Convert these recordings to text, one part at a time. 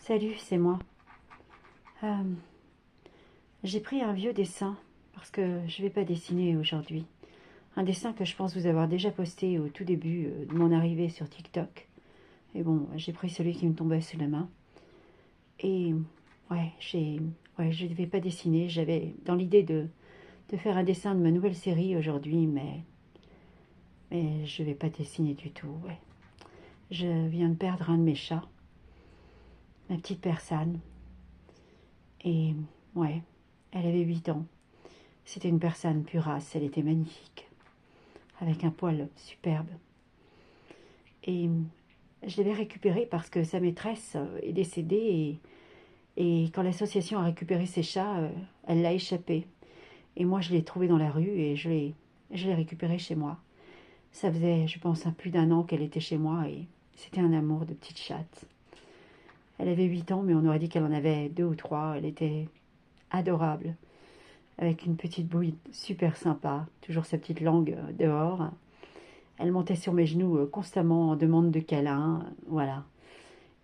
Salut, c'est moi. Euh, j'ai pris un vieux dessin parce que je vais pas dessiner aujourd'hui. Un dessin que je pense vous avoir déjà posté au tout début de mon arrivée sur TikTok. Et bon, j'ai pris celui qui me tombait sous la main. Et je ne vais pas dessiner. J'avais dans l'idée de faire un dessin de ma nouvelle série aujourd'hui, mais je vais pas dessiner du tout. Ouais. Je viens de perdre un de mes chats, ma petite personne. Et ouais, elle avait 8 ans. C'était une personne purasse, elle était magnifique, avec un poil superbe. Et je l'avais récupérée parce que sa maîtresse est décédée et quand l'association a récupéré ses chats, elle l'a échappé. Et moi, je l'ai trouvée dans la rue et je l'ai récupérée chez moi. Ça faisait, je pense, plus d'un an qu'elle était chez moi et c'était un amour de petite chatte. Elle avait 8 ans, mais on aurait dit qu'elle en avait 2 ou 3. Elle était adorable, avec une petite bouille super sympa, toujours sa petite langue dehors. Elle montait sur mes genoux constamment en demande de câlin, voilà.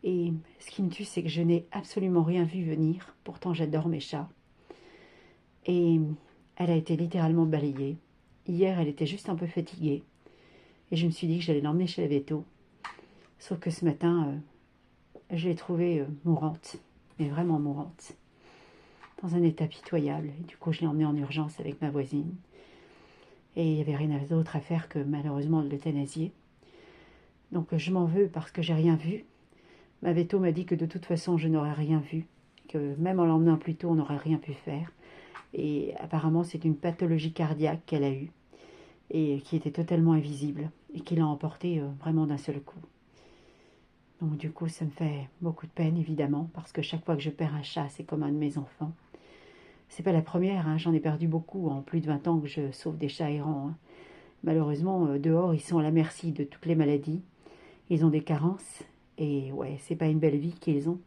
Et ce qui me tue, c'est que je n'ai absolument rien vu venir. Pourtant, j'adore mes chats. Et elle a été littéralement balayée. Hier, elle était juste un peu fatiguée. Et je me suis dit que j'allais l'emmener chez la véto. Sauf que ce matin, je l'ai trouvée mourante. Mais vraiment mourante. Dans un état pitoyable. Et du coup, je l'ai emmenée en urgence avec ma voisine. Et il n'y avait rien d'autre à faire que malheureusement de l'euthanasier. Donc je m'en veux parce que j'ai rien vu. Ma veto m'a dit que de toute façon je n'aurais rien vu, que même en l'emmenant plus tôt on n'aurait rien pu faire. Et apparemment c'est une pathologie cardiaque qu'elle a eue et qui était totalement invisible et qui l'a emportée vraiment d'un seul coup. Donc du coup ça me fait beaucoup de peine évidemment parce que chaque fois que je perds un chat c'est comme un de mes enfants. C'est pas la première, hein, j'en ai perdu beaucoup en plus de 20 ans que je sauve des chats errants. Hein. Malheureusement dehors ils sont à la merci de toutes les maladies, ils ont des carences et ouais c'est pas une belle vie qu'ils ont.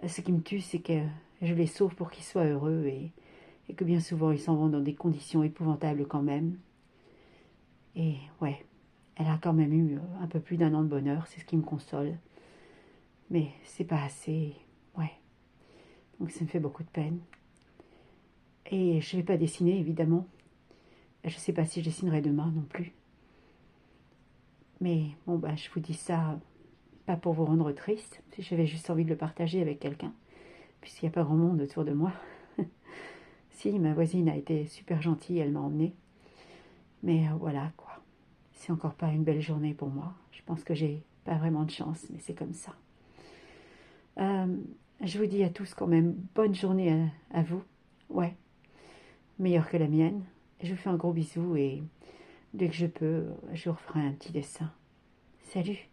Ce qui me tue, c'est que je les sauve pour qu'ils soient heureux et que bien souvent ils s'en vont dans des conditions épouvantables quand même. Et ouais, elle a quand même eu un peu plus d'un an de bonheur, c'est ce qui me console. Mais c'est pas assez, ouais. Donc ça me fait beaucoup de peine. Et je vais pas dessiner évidemment. Je sais pas si je dessinerai demain non plus. Mais bon bah je vous dis ça pas pour vous rendre triste, si j'avais juste envie de le partager avec quelqu'un, puisqu'il n'y a pas grand monde autour de moi. Si, ma voisine a été super gentille, elle m'a emmenée. Mais voilà quoi. C'est encore pas une belle journée pour moi. Je pense que j'ai pas vraiment de chance, mais c'est comme ça. Euh, je vous dis à tous quand même bonne journée à vous. Ouais, meilleure que la mienne. Je vous fais un gros bisou et dès que je peux, je vous referai un petit dessin. Salut!